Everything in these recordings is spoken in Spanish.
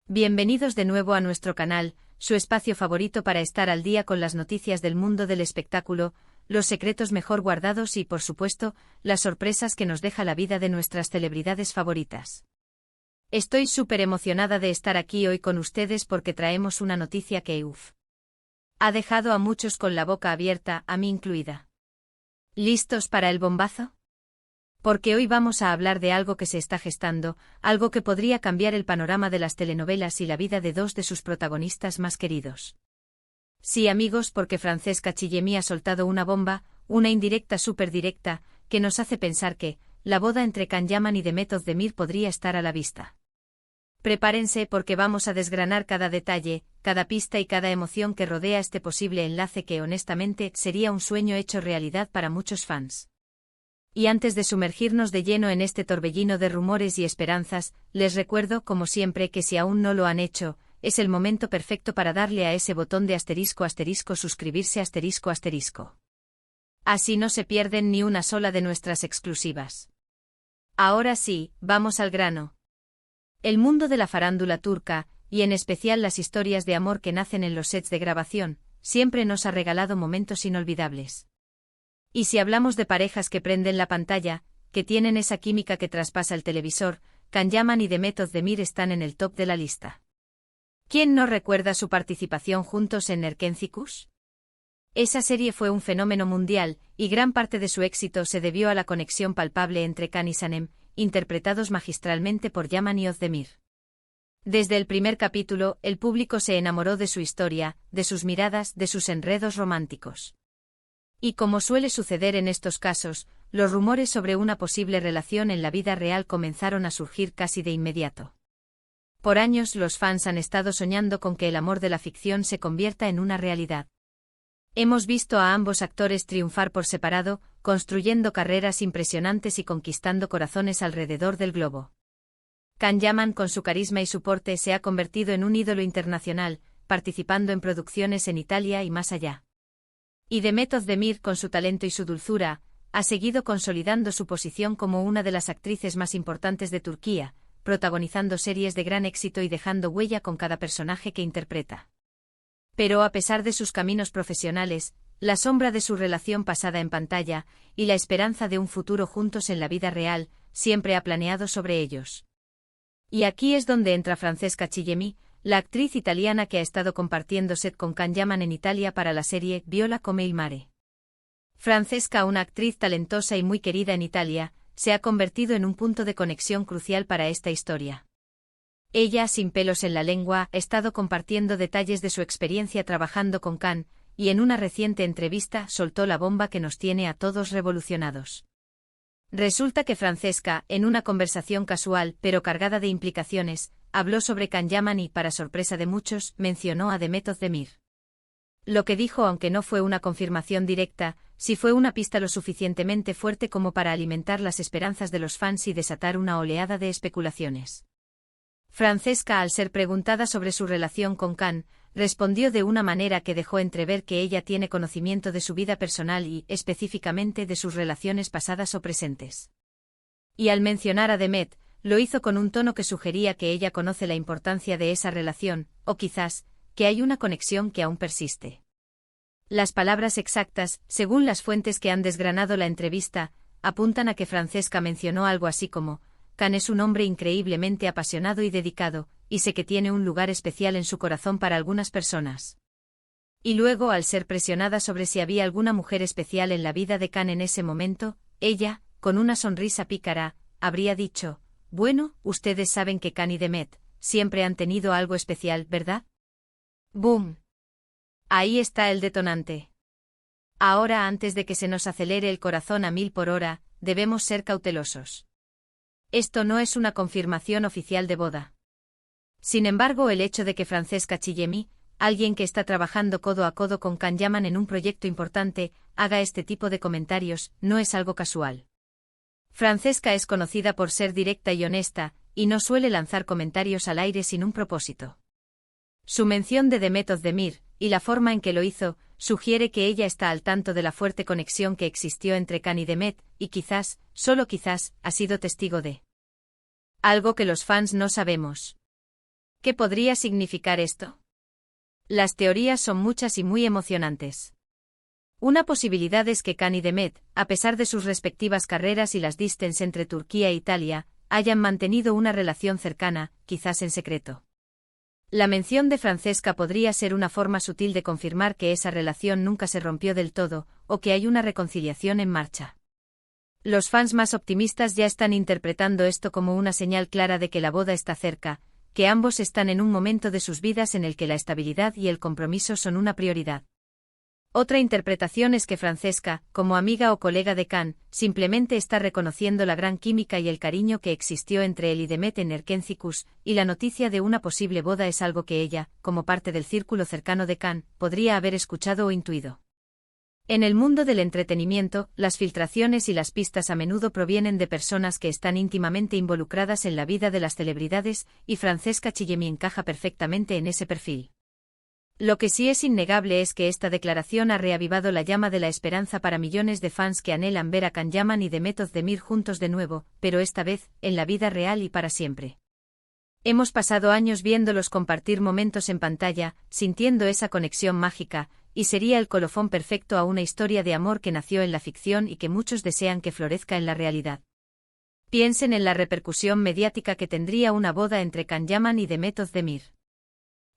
Bienvenidos de nuevo a nuestro canal, su espacio favorito para estar al día con las noticias del mundo del espectáculo, los secretos mejor guardados y, por supuesto, las sorpresas que nos deja la vida de nuestras celebridades favoritas. Estoy súper emocionada de estar aquí hoy con ustedes porque traemos una noticia que, ha dejado a muchos con la boca abierta, a mí incluida. ¿Listos para el bombazo? Porque hoy vamos a hablar de algo que se está gestando, algo que podría cambiar el panorama de las telenovelas y la vida de dos de sus protagonistas más queridos. Sí, amigos, porque Francesca Chillemi ha soltado una bomba, una indirecta súper directa, que nos hace pensar que la boda entre Can Yaman y Demet Özdemir podría estar a la vista. Prepárense porque vamos a desgranar cada detalle, cada pista y cada emoción que rodea este posible enlace que honestamente sería un sueño hecho realidad para muchos fans. Y antes de sumergirnos de lleno en este torbellino de rumores y esperanzas, les recuerdo, como siempre, que si aún no lo han hecho, es el momento perfecto para darle a ese botón de *** suscribirse ***. Así no se pierden ni una sola de nuestras exclusivas. Ahora sí, vamos al grano. El mundo de la farándula turca, y en especial las historias de amor que nacen en los sets de grabación, siempre nos ha regalado momentos inolvidables. Y si hablamos de parejas que prenden la pantalla, que tienen esa química que traspasa el televisor, Can Yaman y Demet Özdemir están en el top de la lista. ¿Quién no recuerda su participación juntos en Erkenci? Esa serie fue un fenómeno mundial, y gran parte de su éxito se debió a la conexión palpable entre Can y Sanem, interpretados magistralmente por Yaman y Özdemir. Desde el primer capítulo, el público se enamoró de su historia, de sus miradas, de sus enredos románticos. Y como suele suceder en estos casos, los rumores sobre una posible relación en la vida real comenzaron a surgir casi de inmediato. Por años los fans han estado soñando con que el amor de la ficción se convierta en una realidad. Hemos visto a ambos actores triunfar por separado, construyendo carreras impresionantes y conquistando corazones alrededor del globo. Can Yaman, con su carisma y su porte, se ha convertido en un ídolo internacional, participando en producciones en Italia y más allá. Y Demet Özdemir, con su talento y su dulzura, ha seguido consolidando su posición como una de las actrices más importantes de Turquía, protagonizando series de gran éxito y dejando huella con cada personaje que interpreta. Pero a pesar de sus caminos profesionales, la sombra de su relación pasada en pantalla, y la esperanza de un futuro juntos en la vida real, siempre ha planeado sobre ellos. Y aquí es donde entra Francesca Chillemi, la actriz italiana que ha estado compartiendo set con Can Yaman en Italia para la serie Viola come il mare. Francesca, una actriz talentosa y muy querida en Italia, se ha convertido en un punto de conexión crucial para esta historia. Ella, sin pelos en la lengua, ha estado compartiendo detalles de su experiencia trabajando con Can, y en una reciente entrevista soltó la bomba que nos tiene a todos revolucionados. Resulta que Francesca, en una conversación casual pero cargada de implicaciones, habló sobre Can Yaman y, para sorpresa de muchos, mencionó a Demet Özdemir. Lo que dijo, aunque no fue una confirmación directa, sí fue una pista lo suficientemente fuerte como para alimentar las esperanzas de los fans y desatar una oleada de especulaciones. Francesca, al ser preguntada sobre su relación con Can, respondió de una manera que dejó entrever que ella tiene conocimiento de su vida personal y, específicamente, de sus relaciones pasadas o presentes. Y al mencionar a Demet, lo hizo con un tono que sugería que ella conoce la importancia de esa relación, o quizás, que hay una conexión que aún persiste. Las palabras exactas, según las fuentes que han desgranado la entrevista, apuntan a que Francesca mencionó algo así como: Can es un hombre increíblemente apasionado y dedicado, y sé que tiene un lugar especial en su corazón para algunas personas. Y luego, al ser presionada sobre si había alguna mujer especial en la vida de Can en ese momento, ella, con una sonrisa pícara, habría dicho: bueno, ustedes saben que Can y Demet siempre han tenido algo especial, ¿verdad? ¡Boom! Ahí está el detonante. Ahora, antes de que se nos acelere el corazón a 1000 por hora, debemos ser cautelosos. Esto no es una confirmación oficial de boda. Sin embargo, el hecho de que Francesca Chillemi, alguien que está trabajando codo a codo con Can Yaman en un proyecto importante, haga este tipo de comentarios, no es algo casual. Francesca es conocida por ser directa y honesta, y no suele lanzar comentarios al aire sin un propósito. Su mención de Demet Özdemir, y la forma en que lo hizo, sugiere que ella está al tanto de la fuerte conexión que existió entre Can y Demet, y quizás, solo quizás, ha sido testigo de algo que los fans no sabemos. ¿Qué podría significar esto? Las teorías son muchas y muy emocionantes. Una posibilidad es que Can y Demet, a pesar de sus respectivas carreras y las distancias entre Turquía e Italia, hayan mantenido una relación cercana, quizás en secreto. La mención de Francesca podría ser una forma sutil de confirmar que esa relación nunca se rompió del todo, o que hay una reconciliación en marcha. Los fans más optimistas ya están interpretando esto como una señal clara de que la boda está cerca, que ambos están en un momento de sus vidas en el que la estabilidad y el compromiso son una prioridad. Otra interpretación es que Francesca, como amiga o colega de Can, simplemente está reconociendo la gran química y el cariño que existió entre él y Demet en Erkencikus, y la noticia de una posible boda es algo que ella, como parte del círculo cercano de Can, podría haber escuchado o intuido. En el mundo del entretenimiento, las filtraciones y las pistas a menudo provienen de personas que están íntimamente involucradas en la vida de las celebridades, y Francesca Chillemi encaja perfectamente en ese perfil. Lo que sí es innegable es que esta declaración ha reavivado la llama de la esperanza para millones de fans que anhelan ver a Can Yaman y Demet Özdemir juntos de nuevo, pero esta vez, en la vida real y para siempre. Hemos pasado años viéndolos compartir momentos en pantalla, sintiendo esa conexión mágica, y sería el colofón perfecto a una historia de amor que nació en la ficción y que muchos desean que florezca en la realidad. Piensen en la repercusión mediática que tendría una boda entre Can Yaman y Demet Özdemir.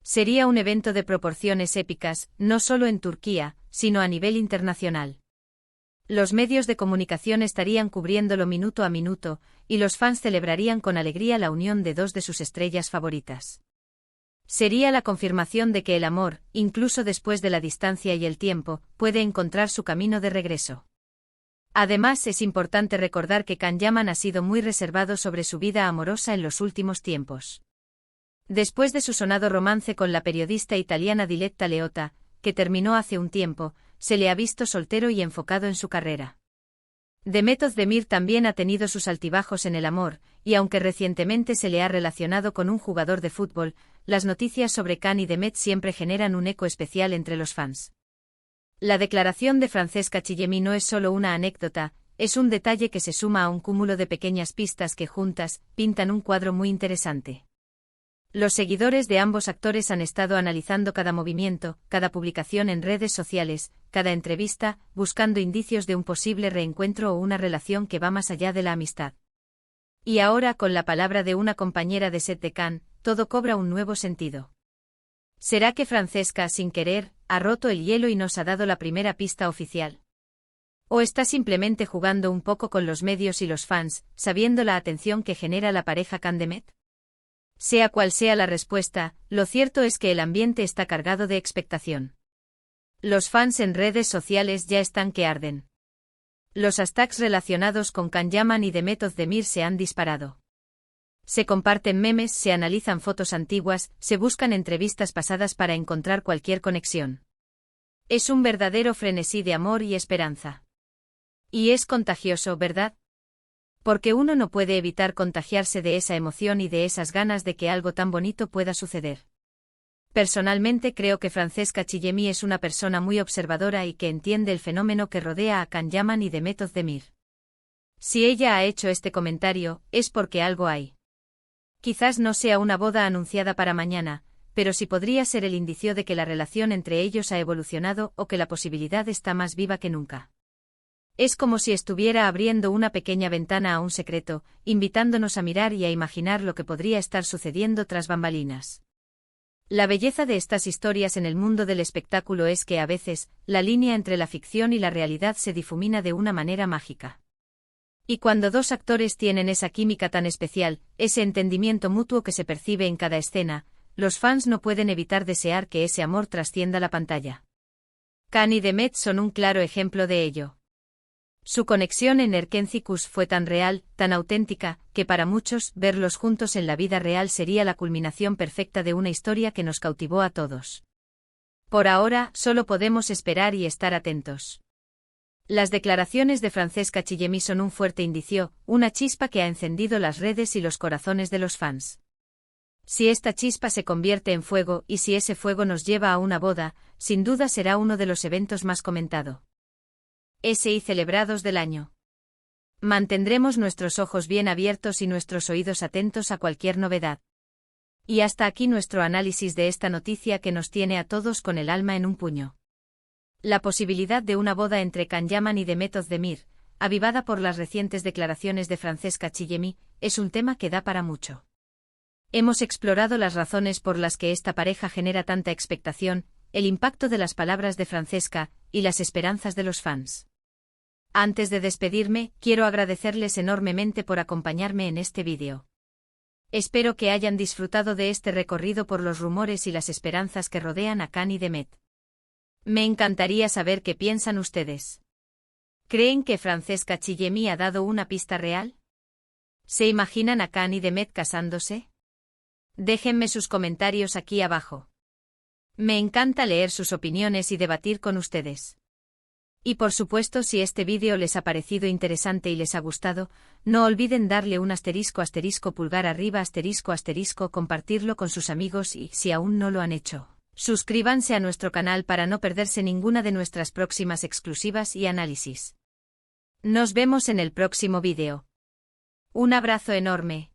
Sería un evento de proporciones épicas, no solo en Turquía, sino a nivel internacional. Los medios de comunicación estarían cubriéndolo minuto a minuto, y los fans celebrarían con alegría la unión de dos de sus estrellas favoritas. Sería la confirmación de que el amor, incluso después de la distancia y el tiempo, puede encontrar su camino de regreso. Además, es importante recordar que Can Yaman ha sido muy reservado sobre su vida amorosa en los últimos tiempos. Después de su sonado romance con la periodista italiana Diletta Leotta, que terminó hace un tiempo, se le ha visto soltero y enfocado en su carrera. Demet Özdemir también ha tenido sus altibajos en el amor, y aunque recientemente se le ha relacionado con un jugador de fútbol, las noticias sobre Can y Demet siempre generan un eco especial entre los fans. La declaración de Francesca Chillemi no es solo una anécdota, es un detalle que se suma a un cúmulo de pequeñas pistas que juntas pintan un cuadro muy interesante. Los seguidores de ambos actores han estado analizando cada movimiento, cada publicación en redes sociales, cada entrevista, buscando indicios de un posible reencuentro o una relación que va más allá de la amistad. Y ahora, con la palabra de una compañera de set de Can, todo cobra un nuevo sentido. ¿Será que Francesca, sin querer, ha roto el hielo y nos ha dado la primera pista oficial? ¿O está simplemente jugando un poco con los medios y los fans, sabiendo la atención que genera la pareja Can-Demet? Sea cual sea la respuesta, lo cierto es que el ambiente está cargado de expectación. Los fans en redes sociales ya están que arden. Los hashtags relacionados con Can Yaman y Demet Özdemir se han disparado. Se comparten memes, se analizan fotos antiguas, se buscan entrevistas pasadas para encontrar cualquier conexión. Es un verdadero frenesí de amor y esperanza. Y es contagioso, ¿verdad? Porque uno no puede evitar contagiarse de esa emoción y de esas ganas de que algo tan bonito pueda suceder. Personalmente creo que Francesca Chillemi es una persona muy observadora y que entiende el fenómeno que rodea a Can Yaman y Demet Özdemir. Si ella ha hecho este comentario, es porque algo hay. Quizás no sea una boda anunciada para mañana, pero sí podría ser el indicio de que la relación entre ellos ha evolucionado o que la posibilidad está más viva que nunca. Es como si estuviera abriendo una pequeña ventana a un secreto, invitándonos a mirar y a imaginar lo que podría estar sucediendo tras bambalinas. La belleza de estas historias en el mundo del espectáculo es que a veces, la línea entre la ficción y la realidad se difumina de una manera mágica. Y cuando dos actores tienen esa química tan especial, ese entendimiento mutuo que se percibe en cada escena, los fans no pueden evitar desear que ese amor trascienda la pantalla. Can y Demet son un claro ejemplo de ello. Su conexión en Erkencikus fue tan real, tan auténtica, que para muchos, verlos juntos en la vida real sería la culminación perfecta de una historia que nos cautivó a todos. Por ahora, solo podemos esperar y estar atentos. Las declaraciones de Francesca Chillemi son un fuerte indicio, una chispa que ha encendido las redes y los corazones de los fans. Si esta chispa se convierte en fuego y si ese fuego nos lleva a una boda, sin duda será uno de los eventos más comentados y celebrados del año. Mantendremos nuestros ojos bien abiertos y nuestros oídos atentos a cualquier novedad. Y hasta aquí nuestro análisis de esta noticia que nos tiene a todos con el alma en un puño. La posibilidad de una boda entre Can Yaman y Demet Özdemir, avivada por las recientes declaraciones de Francesca Chillemi, es un tema que da para mucho. Hemos explorado las razones por las que esta pareja genera tanta expectación, el impacto de las palabras de Francesca, y las esperanzas de los fans. Antes de despedirme, quiero agradecerles enormemente por acompañarme en este vídeo. Espero que hayan disfrutado de este recorrido por los rumores y las esperanzas que rodean a Can y Demet. Me encantaría saber qué piensan ustedes. ¿Creen que Francesca Chillemi ha dado una pista real? ¿Se imaginan a Can y Demet casándose? Déjenme sus comentarios aquí abajo. Me encanta leer sus opiniones y debatir con ustedes. Y por supuesto, si este vídeo les ha parecido interesante y les ha gustado, no olviden darle un pulgar arriba compartirlo con sus amigos y, si aún no lo han hecho, suscríbanse a nuestro canal para no perderse ninguna de nuestras próximas exclusivas y análisis. Nos vemos en el próximo vídeo. Un abrazo enorme.